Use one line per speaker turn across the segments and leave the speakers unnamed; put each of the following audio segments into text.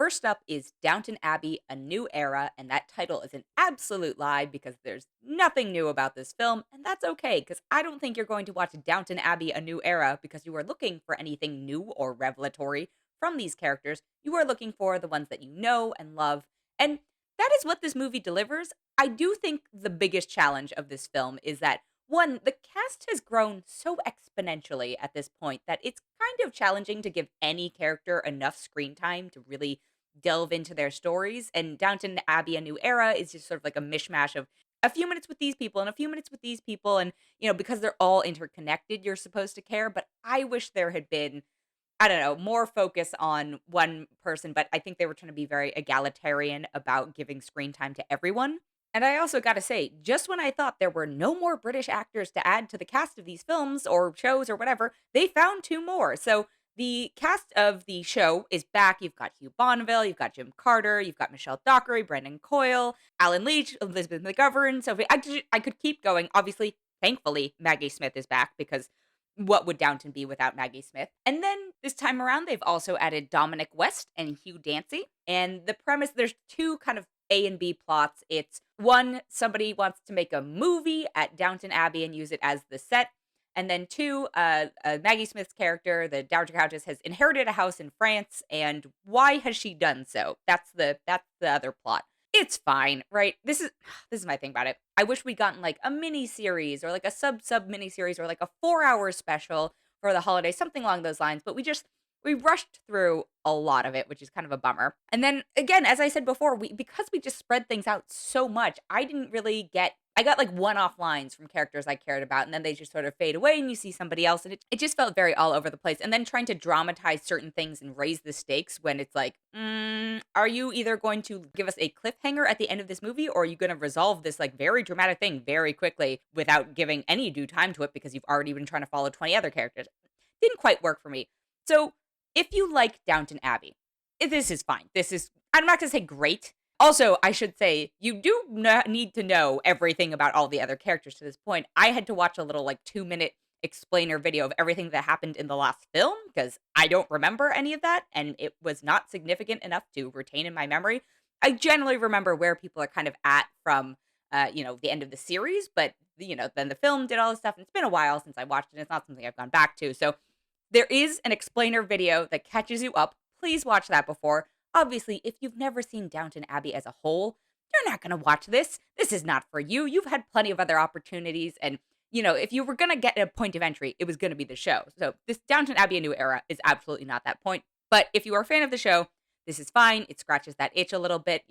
First up is Downton Abbey, A New Era, and that title is an absolute lie because there's nothing new about this film, and that's okay because I don't think you're going to watch Downton Abbey, A New Era because you are looking for anything new or revelatory from these characters. You are looking for the ones that you know and love, and that is what this movie delivers. I do think the biggest challenge of this film is that one, the cast has grown so exponentially at this point that it's kind of challenging to give any character enough screen time to really delve into their stories. And Downton Abbey, A New Era is just sort of like a mishmash of a few minutes with these people and a few minutes with these people. And, because they're all interconnected, you're supposed to care. But I wish there had been, I don't know, more focus on one person. But I think they were trying to be very egalitarian about giving screen time to everyone. And I also gotta say, just when I thought there were no more British actors to add to the cast of these films or shows or whatever, they found two more. So the cast of the show is back. You've got Hugh Bonneville, you've got Jim Carter, you've got Michelle Dockery, Brendan Coyle, Alan Leech, Elizabeth McGovern, Sophie. I could keep going. Obviously, thankfully, Maggie Smith is back because what would Downton be without Maggie Smith? And then this time around, they've also added Dominic West and Hugh Dancy. And the premise, there's two kind of A and B plots. It's one, somebody wants to make a movie at Downton Abbey and use it as the set. And then two, Maggie Smith's character, the Dowager Countess, has inherited a house in France. And why has she done so? That's the other plot. It's fine, right? This is my thing about it. I wish we'd gotten like a mini series or like a sub mini series or like a 4-hour special for the holiday, something along those lines. But we rushed through a lot of it, which is kind of a bummer. And then again, as I said before, because we just spread things out so much, I got like one-off lines from characters I cared about, and then they just sort of fade away and you see somebody else, and it just felt very all over the place. And then trying to dramatize certain things and raise the stakes when it's like, are you either going to give us a cliffhanger at the end of this movie, or are you going to resolve this like very dramatic thing very quickly without giving any due time to it because you've already been trying to follow 20 other characters? Didn't quite work for me. So if you like Downton Abbey, this is fine. I'm not going to say great. Also, I should say, you do not need to know everything about all the other characters to this point. I had to watch a little like 2-minute explainer video of everything that happened in the last film because I don't remember any of that, and it was not significant enough to retain in my memory. I generally remember where people are kind of at from, the end of the series, but, then the film did all this stuff, and it's been a while since I watched it, and it's not something I've gone back to, so there is an explainer video that catches you up. Please watch that before. Obviously, if you've never seen Downton Abbey as a whole, you're not going to watch this. This is not for you. You've had plenty of other opportunities. And, if you were going to get a point of entry, it was going to be the show. So this Downton Abbey, A New Era is absolutely not that point. But if you are a fan of the show, this is fine. It scratches that itch a little bit,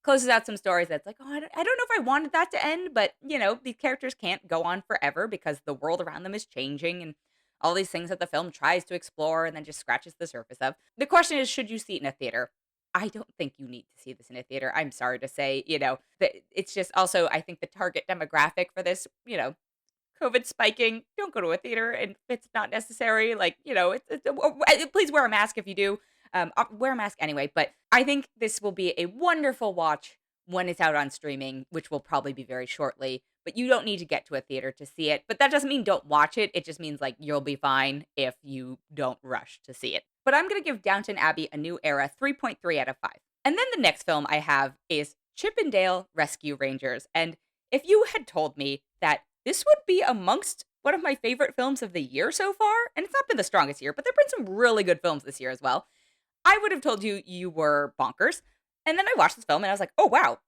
closes out some stories that's like, oh, I don't know if I wanted that to end. But, these characters can't go on forever because the world around them is changing and all these things that the film tries to explore and then just scratches the surface of. The question is, should you see it in a theater? I don't think you need to see this in a theater. I'm sorry to say, that it's just also, I think the target demographic for this, COVID spiking, don't go to a theater and it's not necessary. Like, please wear a mask if you do. Wear a mask anyway. But I think this will be a wonderful watch when it's out on streaming, which will probably be very shortly. But you don't need to get to a theater to see it. But that doesn't mean don't watch it. It just means like you'll be fine if you don't rush to see it. But I'm going to give Downton Abbey, A New Era 3.3 out of 5. And then the next film I have is Chip and Dale Rescue Rangers. And if you had told me that this would be amongst one of my favorite films of the year so far, and it's not been the strongest year, but there have been some really good films this year as well, I would have told you you were bonkers. And then I watched this film and I was like, oh, wow.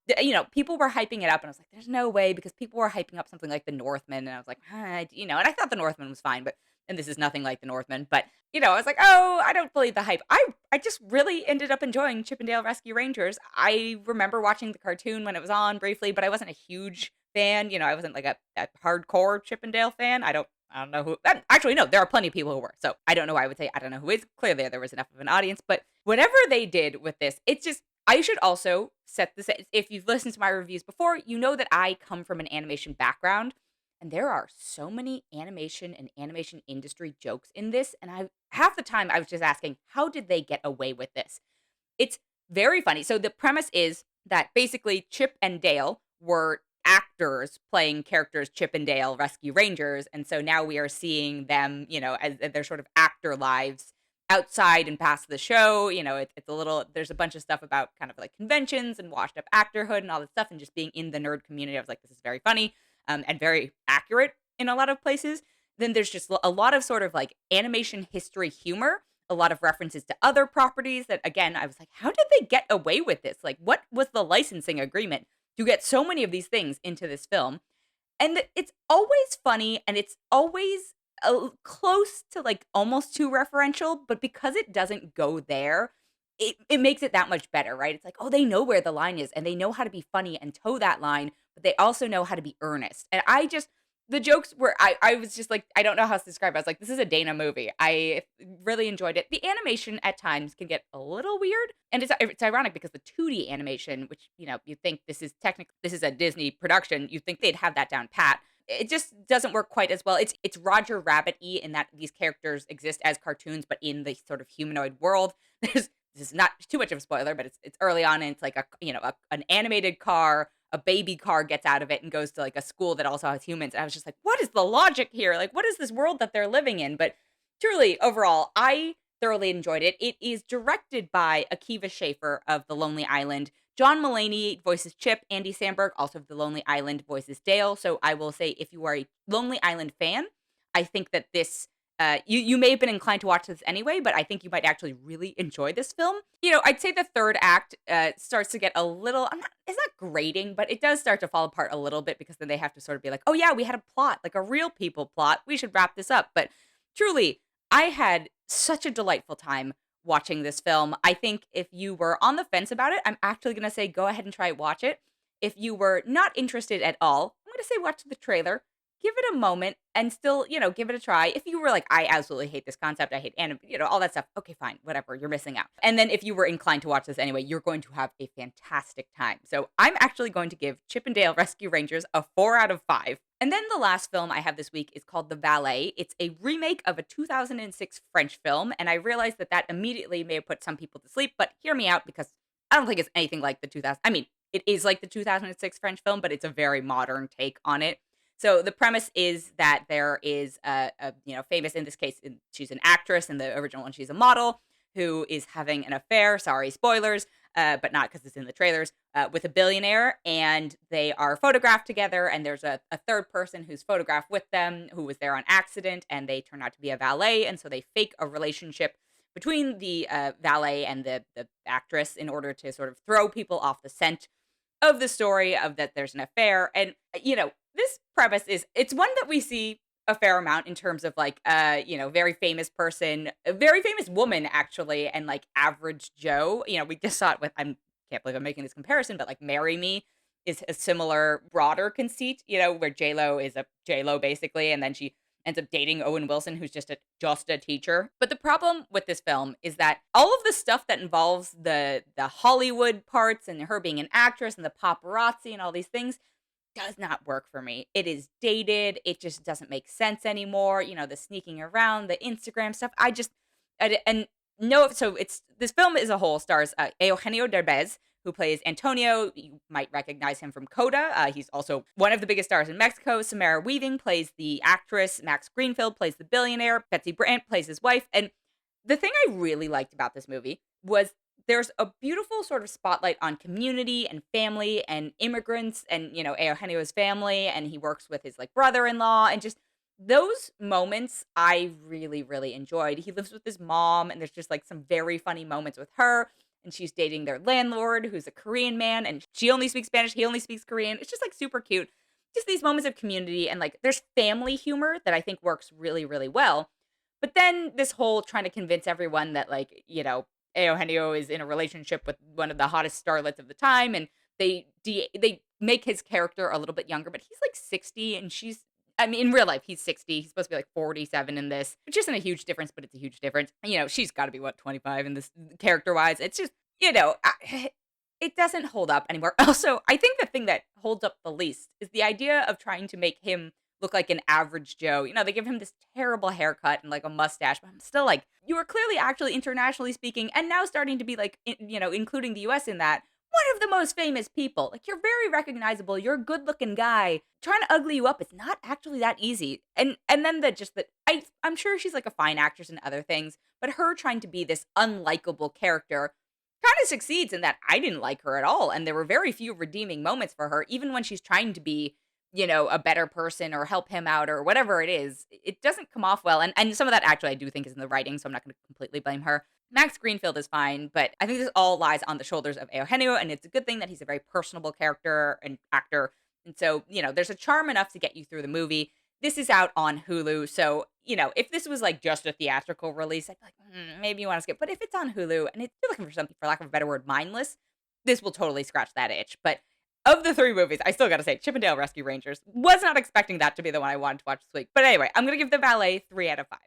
People were hyping it up and I was like, there's no way, because people were hyping up something like The Northman. And I was like, and I thought The Northman was fine, and this is nothing like The Northman. But, I was like, oh, I don't believe the hype. I just really ended up enjoying Chip and Dale Rescue Rangers. I remember watching the cartoon when it was on briefly, but I wasn't a huge fan. I wasn't like a hardcore Chip and Dale fan. I don't know who. Actually, no, there are plenty of people who were. So I don't know why I would say I don't know who is. Clearly, there was enough of an audience. But whatever they did with this, it's just, I should also set this. If you've listened to my reviews before, you know that I come from an animation background. And there are so many animation and animation industry jokes in this. And half the time I was just asking, how did they get away with this? It's very funny. So the premise is that basically Chip and Dale were actors playing characters Chip and Dale Rescue Rangers. And so now we are seeing them, as their sort of actor lives outside and past the show. It's a little, there's a bunch of stuff about kind of like conventions and washed up actorhood and all this stuff. And just being in the nerd community, I was like, this is very funny and very accurate in a lot of places. Then there's just a lot of sort of like animation history humor, a lot of references to other properties that, again, I was like, how did they get away with this? Like, what was the licensing agreement to get so many of these things into this film? And it's always funny and it's always close to like almost too referential, but because it doesn't go there, it makes it that much better, right? It's like, oh, they know where the line is and they know how to be funny and toe that line, but they also know how to be earnest. And the jokes were, I was just like, I don't know how to describe it. I was like, this is a Dana movie. I really enjoyed it. The animation at times can get a little weird. And it's ironic because the 2D animation, which, you think this is a Disney production, you think they'd have that down pat. It just doesn't work quite as well. It's Roger Rabbit-y in that these characters exist as cartoons, but in the sort of humanoid world. This is not too much of a spoiler, but it's early on, and it's like an animated car. A baby car gets out of it and goes to like a school that also has humans. And I was just like, what is the logic here? Like, what is this world that they're living in? But truly, overall, I thoroughly enjoyed it. It is directed by Akiva Schaffer of The Lonely Island. John Mulaney voices Chip. Andy Samberg, also of The Lonely Island, voices Dale. So I will say, if you are a Lonely Island fan, I think that this, you may have been inclined to watch this anyway, but I think you might actually really enjoy this film. I'd say the third act starts to get a little, it's not grating, but it does start to fall apart a little bit because then they have to sort of be like, oh yeah, we had a plot, like a real people plot. We should wrap this up. But truly, I had such a delightful time watching this film. I think if you were on the fence about it, I'm actually going to say go ahead and try watch it. If you were not interested at all, I'm going to say watch the trailer. Give it a moment and still, give it a try. If you were like, I absolutely hate this concept, I hate anime, all that stuff. Okay, fine, whatever, you're missing out. And then if you were inclined to watch this anyway, you're going to have a fantastic time. So I'm actually going to give Chip and Dale Rescue Rangers a 4 out of 5. And then the last film I have this week is called The Valet. It's a remake of a 2006 French film. And I realized that immediately may have put some people to sleep, but hear me out because I don't think it's anything like the 2000. I mean, it is like the 2006 French film, but it's a very modern take on it. So the premise is that there is a famous, in this case, she's an actress. In the original one, she's a model who is having an affair. Sorry, spoilers, but not because it's in the trailers, with a billionaire. And they are photographed together. And there's a third person who's photographed with them who was there on accident. And they turn out to be a valet. And so they fake a relationship between the valet and the actress in order to sort of throw people off the scent of the story of that there's an affair. And, this premise it's one that we see a fair amount in terms of like, very famous person, a very famous woman, actually, and like average Joe. We just saw it with, I can't believe I'm making this comparison, but like Marry Me is a similar broader conceit, where J-Lo is a J-Lo basically. And then she ends up dating Owen Wilson, who's just a teacher. But the problem with this film is that all of the stuff that involves the Hollywood parts and her being an actress and the paparazzi and all these things does not work for me. It is dated. It just doesn't make sense anymore. The sneaking around, the Instagram stuff. So this film as a whole stars Eugenio Derbez, who plays Antonio. You might recognize him from Coda. He's also one of the biggest stars in Mexico. Samara Weaving plays the actress. Max Greenfield plays the billionaire. Betsy Brandt plays his wife. And the thing I really liked about this movie was there's a beautiful sort of spotlight on community and family and immigrants and, Eugenio's family. And he works with his like brother-in-law, and just those moments I really, really enjoyed. He lives with his mom, and there's just like some very funny moments with her. And she's dating their landlord, who's a Korean man, and she only speaks Spanish. He only speaks Korean. It's just like super cute. Just these moments of community, and like there's family humor that I think works really, really well. But then this whole trying to convince everyone that like, Eugenio is in a relationship with one of the hottest starlets of the time, and they make his character a little bit younger, but he's like 60 and in real life, he's 60. He's supposed to be like 47 in this, which isn't a huge difference, but it's a huge difference. She's got to be 25 in this character-wise. It's just, it doesn't hold up anymore. Also, I think the thing that holds up the least is the idea of trying to make him look like an average Joe. They give him this terrible haircut and like a mustache, but I'm still like, you are clearly actually internationally speaking and now starting to be like, including the US in that, one of the most famous people. Like, you're very recognizable. You're a good-looking guy. Trying to ugly you up is not actually that easy. And then I'm sure she's like a fine actress and other things, but her trying to be this unlikable character kind of succeeds in that I didn't like her at all. And there were very few redeeming moments for her, even when she's trying to be, a better person or help him out or whatever it is. It doesn't come off well. And some of that actually I do think is in the writing, so I'm not going to completely blame her. Max Greenfield is fine, but I think this all lies on the shoulders of Eugenio, and it's a good thing that he's a very personable character and actor. And so, there's a charm enough to get you through the movie. This is out on Hulu, so, if this was like just a theatrical release, I'd be like, maybe you want to skip. But if it's on Hulu and you're looking for something, for lack of a better word, mindless, this will totally scratch that itch. But of the three movies, I still got to say, Chippendale Rescue Rangers, was not expecting that to be the one I wanted to watch this week. But anyway, I'm going to give The Valet 3 out of 5.